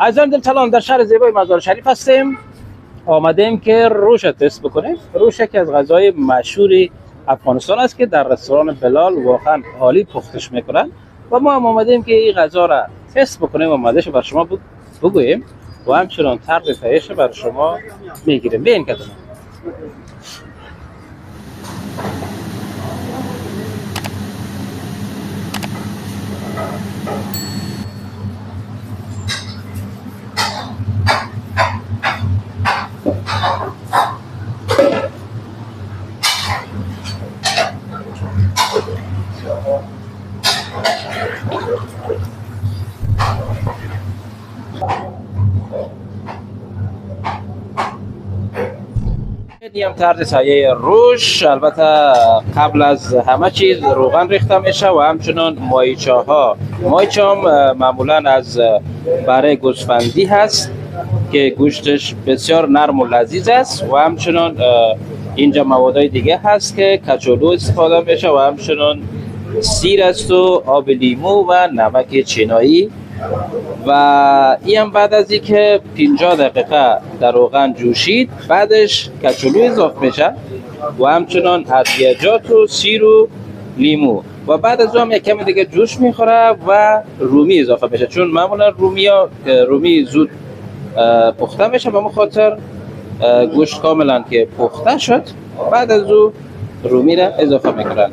عزیزان دلتالان در شهر زیبای مزار شریف هستیم. آمدیم که روش تست بکنیم. روش یکی از غذای مشهور افغانستان است که در رستوران بلال واقعا عالی پختش میکنن و ما هم آمدیم که این غذا را تست بکنیم و مزهش بر شما بگوییم و همچنان طرز تهیهش بر شما میگیریم. بیاین که دیم طرز تهیه روش. البته قبل از همه چیز روغن ریخته میشه و همچنان مایچه ها. مایچه هم معمولا از بره گوسفندی هست که گوشتش بسیار نرم و لذیذ است و همچنان اینجا موادهای دیگه هست که کچالو استفاده میشه و همچنان سیر است و آب لیمو و نمک چینایی و این هم بعد از اینکه 50 دقیقه در روغن جوشید بعدش کچالو اضافه میشه و همچنان ادویجات و سیر و لیمو و بعد از اون یک کمی دیگه جوش میخوره و رومی اضافه میشه چون معمولا رومی زود پخته میشه به خاطر گوشت کاملا که پخته شد بعد از او رومی را اضافه میکنن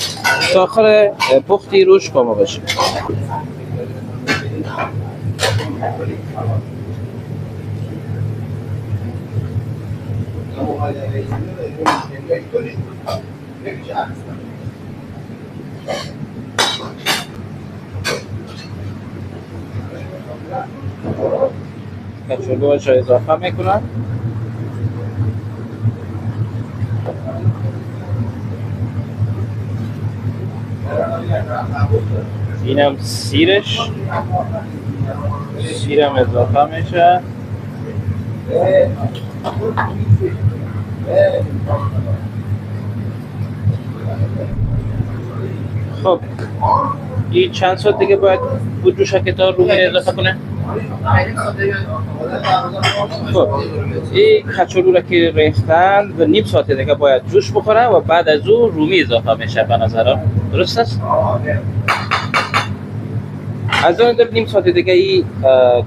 تا آخر پختی روش کامل بشه. کچالوش را اضافه میکنن اینم سیرم اضافه میشه. خب این چند ساعت دیگه باید بود جوشه که تا رومی اضافه کنه؟ خب این کچالو را که ریختن و نیم ساعت دیگه باید جوش بخوره و بعد از او رومی اضافه میشه به نظرم. درست است؟ از اون در نیم ساعت دیگه این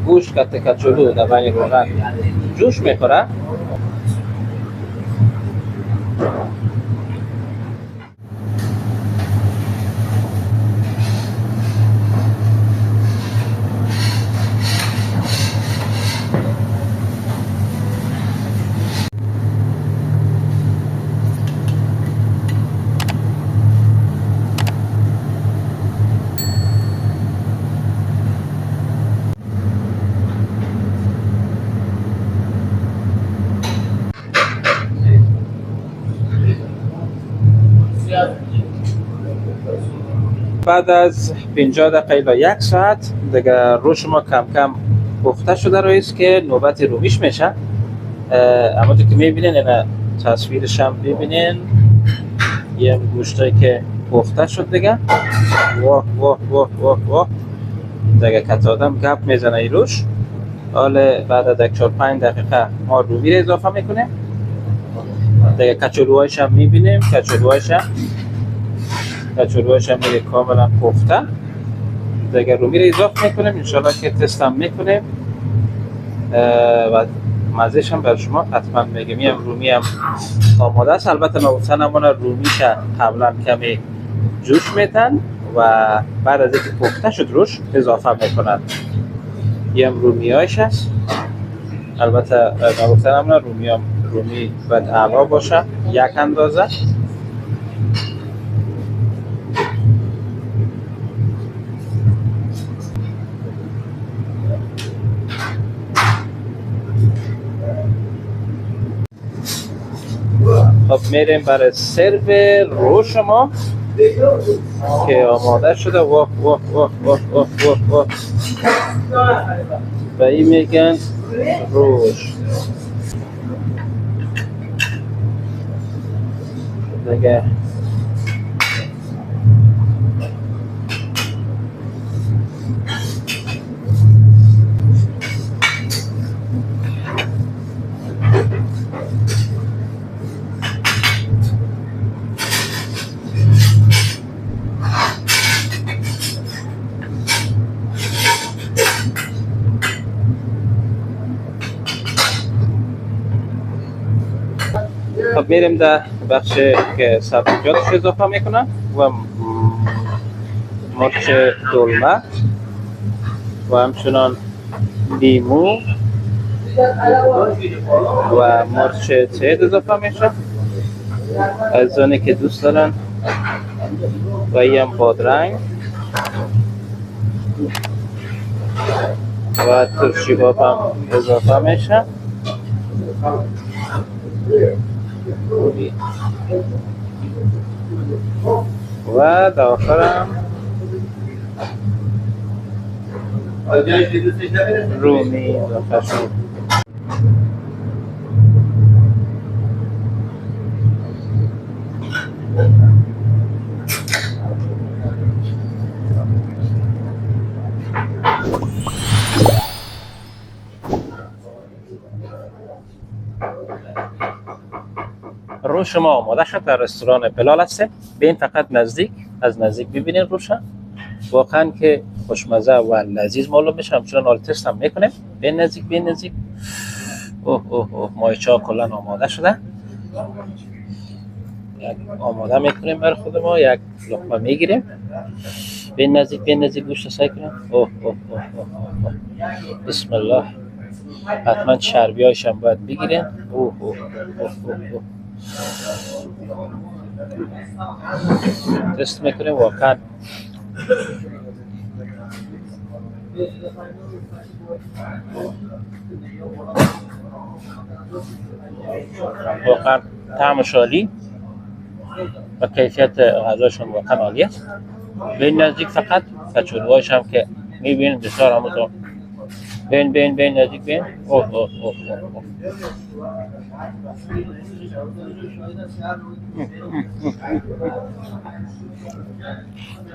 گوشت کچالو در بین روغن جوش میخوره. بعد از 50 دقیقه تا یک ساعت دیگه روش ما کم کم پخته شده است که نوبت رومیش میشه. اما که میبینین اینا تصویرش هم ببینین یه گوشتایی که پخته شد دیگه. واه واه واه واه واه دیگه کت آدم گپ میزنه ای روش. حالا بعد از 4-5 دقیقه ما رومی رو اضافه میکنیم دیگه. کچالوهایش هم میبینیم کچالوهایش هم میگه کاملا پخته دیگه. رومی رو اضافه میکنیم انشالله که تست هم میکنیم و مزهش هم بر شما حتما میگم. این رومی هم آماده است. البته ما گفتن همون رومیش قبلا کمی جوش میتن و بعد از اینکه پخته شد روش اضافه میکنن. این هم رومی هایش هست. البته ما گفتن همون رومی باید اعلا باشه یک اندازه. خب میریم برای سرو روش ما که آماده شده. واه واه واه واه واه واه واه و این میگن روش دیگه. خب میریم در بخش که سبزیجاتش اضافه میکنم و مرچ دلمه و همچنان لیمو و مرچ تیز اضافه میشه از اونی که دوست دارن و این هم بادرنگ و ترشی باب هم اضافه میشه و در آخر هم رومی اضافه شد. رو شما آماده شد در رستوران بلال هستیم. بین فقط نزدیک از نزدیک ببینین روش واقعا که خوشمزه و لذیذ معلوم میشه. همچنان حال تست هم میکنیم. بین نزدیک اوه اوه اوه مایچه ها کلا آماده شده. یک آماده میکنیم برای خود ما. یک لقمه میگیریم. بین نزدیک گوشت سعی کنیم. اوه اوه اوه اوه بسم الله. حتما چربی هایش هم باید بگیریم. اوه اوه اوه اوه تست میکنیم واقعا طعمش عالی و کیفیت غذاشون واقعا عالی است. به نزدیک فقط کچلوهاش هم که میبینید بسیار همونطور بین نزدیک بین. اوه اوه اوه اوه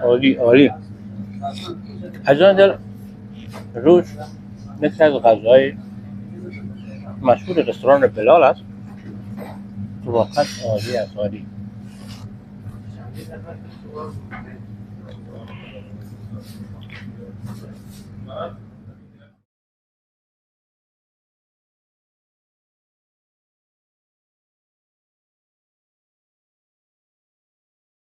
عالی از آن در روش مثل از غذای مشهور رستوران بلال است که واقعا عالی است. عالی